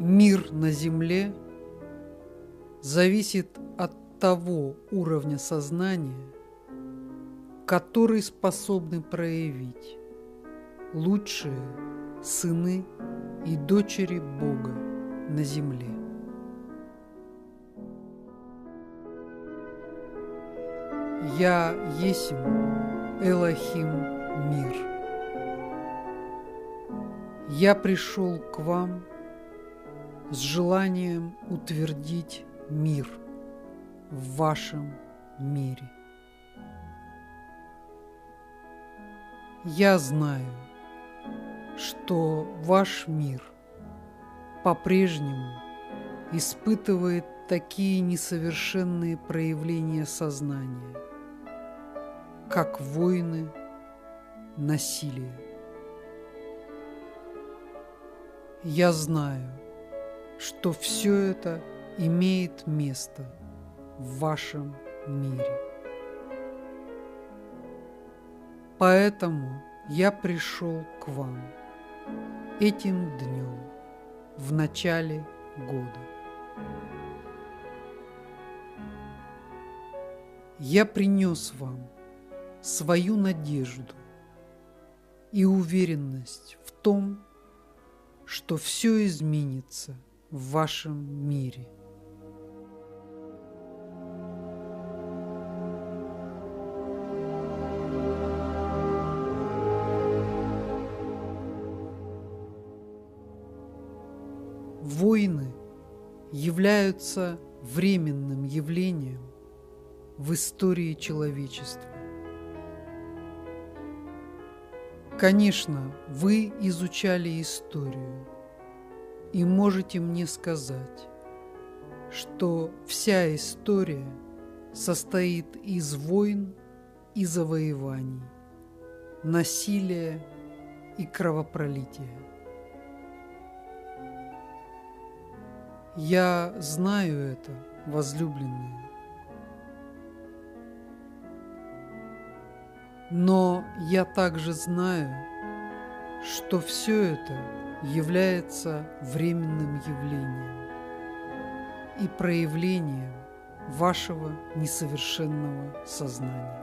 Мир на Земле зависит от того уровня сознания, который способны проявить лучшие сыны и дочери Бога на Земле. Я есмь Элохим Мир. Я пришел к вам с желанием утвердить мир в вашем мире. Я знаю, что ваш мир по-прежнему испытывает такие несовершенные проявления сознания, как войны, насилие. Я знаю, что все это имеет место в вашем мире. Поэтому я пришел к вам этим днем в начале года. Я принес вам свою надежду и уверенность в том, что все изменится в вашем мире. Войны являются временным явлением в истории человечества. Конечно, вы изучали историю и можете мне сказать, что вся история состоит из войн и завоеваний, насилия и кровопролития. Я знаю это, возлюбленные. Но я также знаю, что все это является временным явлением и проявлением вашего несовершенного сознания.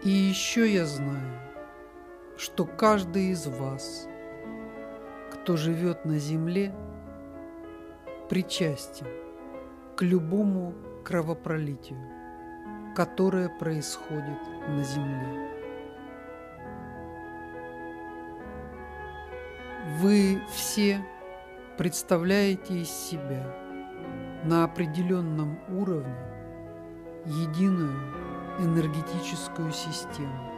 И еще я знаю, что каждый из вас, кто живет на земле, причастен к любому кровопролитию, которое происходит на земле. Вы все представляете из себя на определенном уровне единую энергетическую систему.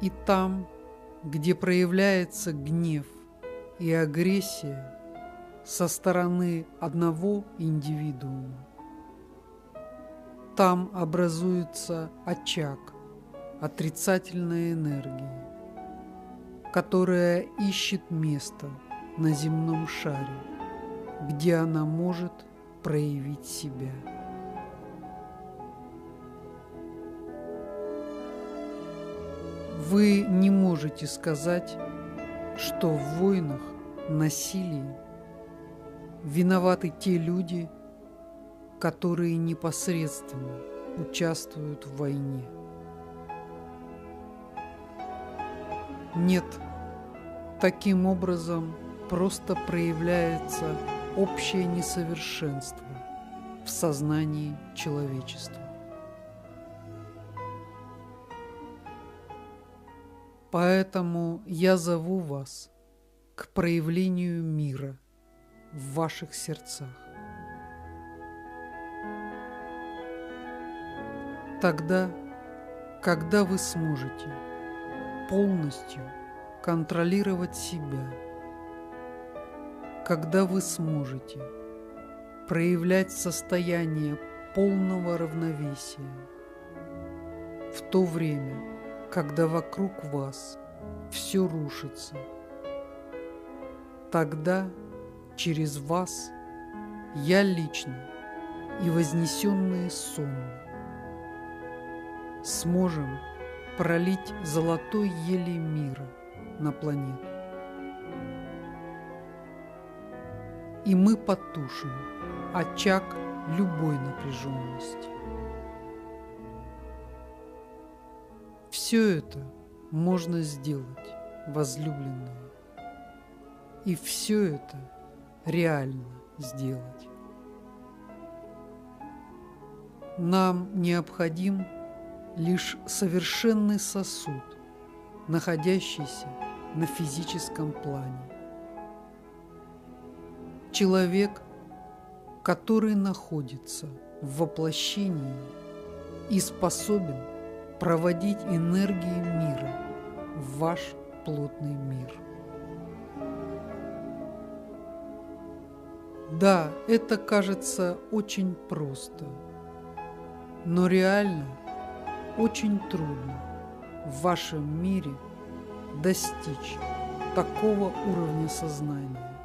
И там, где проявляется гнев и агрессия со стороны одного индивидуума, там образуется очаг отрицательной энергии, которая ищет место на земном шаре, где она может проявить себя. Вы не можете сказать, что в войнах, насилии виноваты те люди, которые непосредственно участвуют в войне. Нет, таким образом просто проявляется общее несовершенство в сознании человечества. Поэтому я зову вас к проявлению мира в ваших сердцах. Тогда, когда вы сможете полностью контролировать себя, когда вы сможете проявлять состояние полного равновесия, в то время, когда вокруг вас все рушится, тогда через вас я лично и вознесенные сонмы сможем пролить золотой ели мира на планету. И мы потушим очаг любой напряженности. Все это можно сделать, возлюбленные, и все это реально сделать. Нам необходим лишь совершенный сосуд, находящийся на физическом плане. Человек, который находится в воплощении и способен проводить энергии мира в ваш плотный мир. Да, это кажется очень просто, но реально очень трудно в вашем мире достичь такого уровня сознания,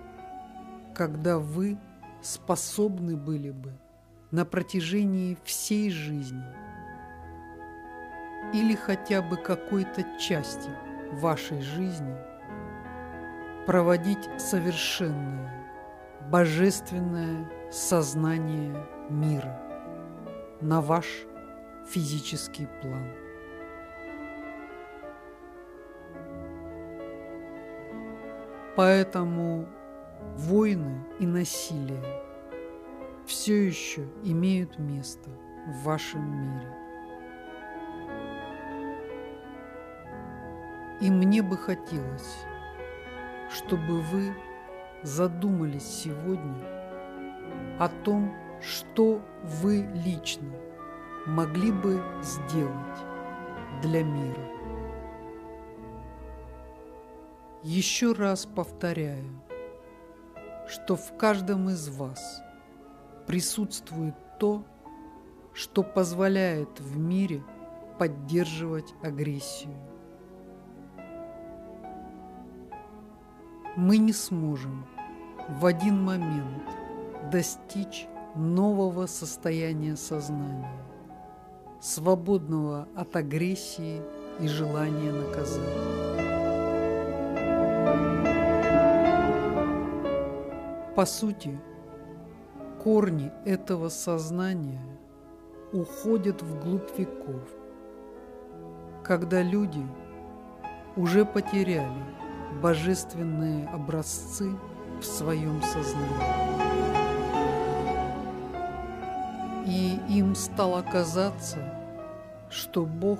когда вы способны были бы на протяжении всей жизни или хотя бы какой-то части вашей жизни проводить совершенное, божественное сознание мира на ваш физический план. Поэтому войны и насилие все еще имеют место в вашем мире. И мне бы хотелось, чтобы вы задумались сегодня о том, что вы лично могли бы сделать для мира. Еще раз повторяю, что в каждом из вас присутствует то, что позволяет в мире поддерживать агрессию. Мы не сможем в один момент достичь нового состояния сознания, свободного от агрессии и желания наказать. По сути, корни этого сознания уходят вглубь веков, когда люди уже потеряли божественные образцы в своем сознании. И им стало казаться, что Бог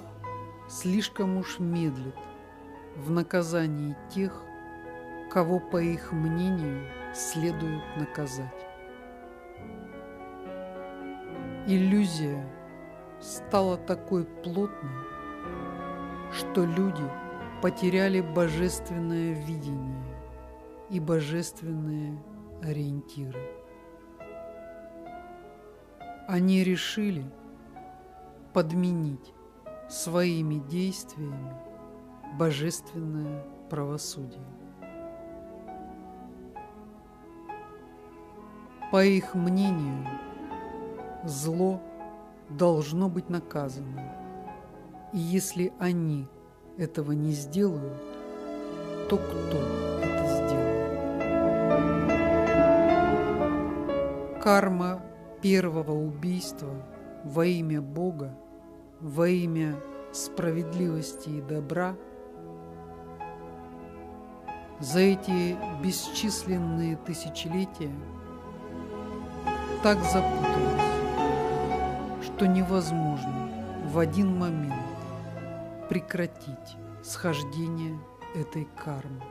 слишком уж медлит в наказании тех, кого, по их мнению, следует наказать. Иллюзия стала такой плотной, что люди потеряли божественное видение и божественные ориентиры. Они решили подменить своими действиями божественное правосудие. По их мнению, зло должно быть наказано, и если они этого не сделают, то кто это сделает? Карма первого убийства во имя Бога, во имя справедливости и добра за эти бесчисленные тысячелетия так запуталась, что невозможно в один момент прекратить схождение этой кармы.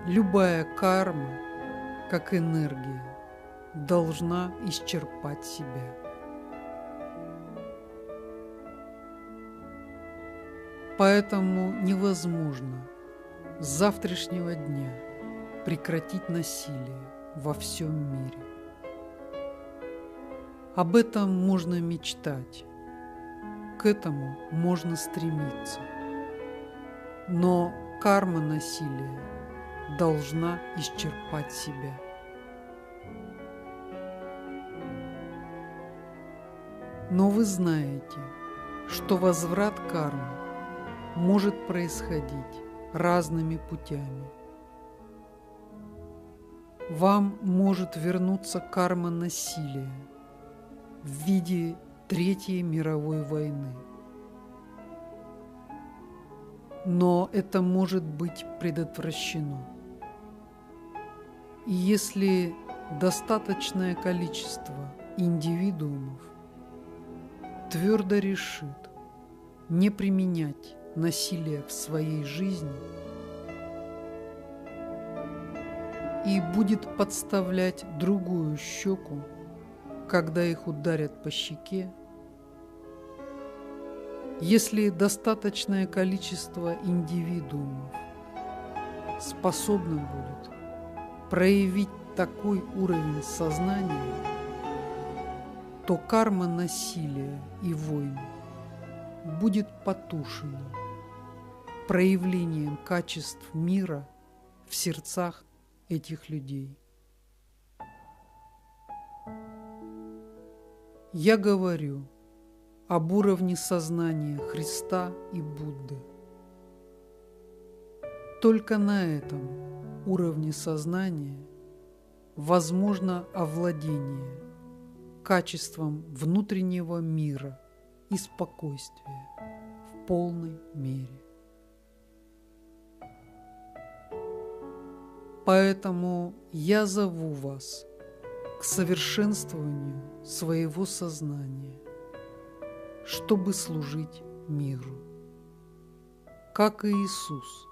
Любая карма, как энергия, должна исчерпать себя. Поэтому невозможно с завтрашнего дня прекратить насилие во всем мире. Об этом можно мечтать, к этому можно стремиться, но карма насилия должна исчерпать себя. Но вы знаете, что возврат кармы может происходить разными путями. Вам может вернуться карма насилия в виде Третьей мировой войны. Но это может быть предотвращено. И если достаточное количество индивидуумов твердо решит не применять насилие в своей жизни и будет подставлять другую щеку, когда их ударят по щеке, если достаточное количество индивидуумов способно будет проявить такой уровень сознания, то карма насилия и войн будет потушена проявлением качеств мира в сердцах этих людей. Я говорю об уровне сознания Христа и Будды. Только на этом уровне сознания возможно овладение качеством внутреннего мира и спокойствия в полной мере. Поэтому я зову вас к совершенствованию своего сознания, чтобы служить миру, как и Иисус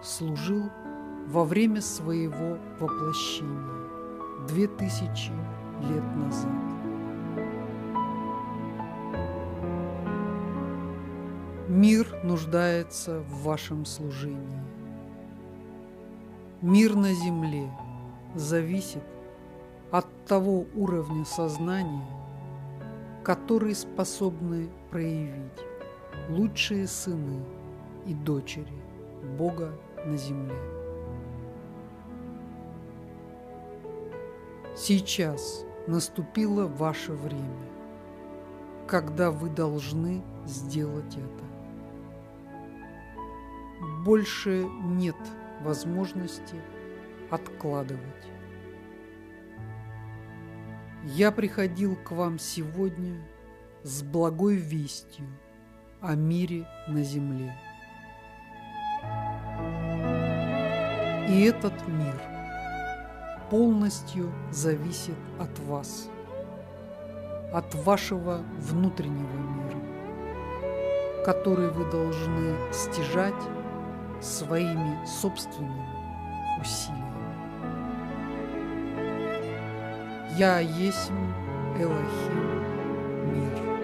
служил во время своего воплощения 2000 лет назад. Мир нуждается в вашем служении. Мир на земле зависит от того уровня сознания, который способны проявить лучшие сыны и дочери Бога на земле. Сейчас наступило ваше время, когда вы должны сделать это. Больше нет возможности откладывать. Я приходил к вам сегодня с благой вестью о мире на земле. И этот мир полностью зависит от вас, от вашего внутреннего мира, который вы должны стяжать своими собственными усилиями. Я есть Элохим, мир.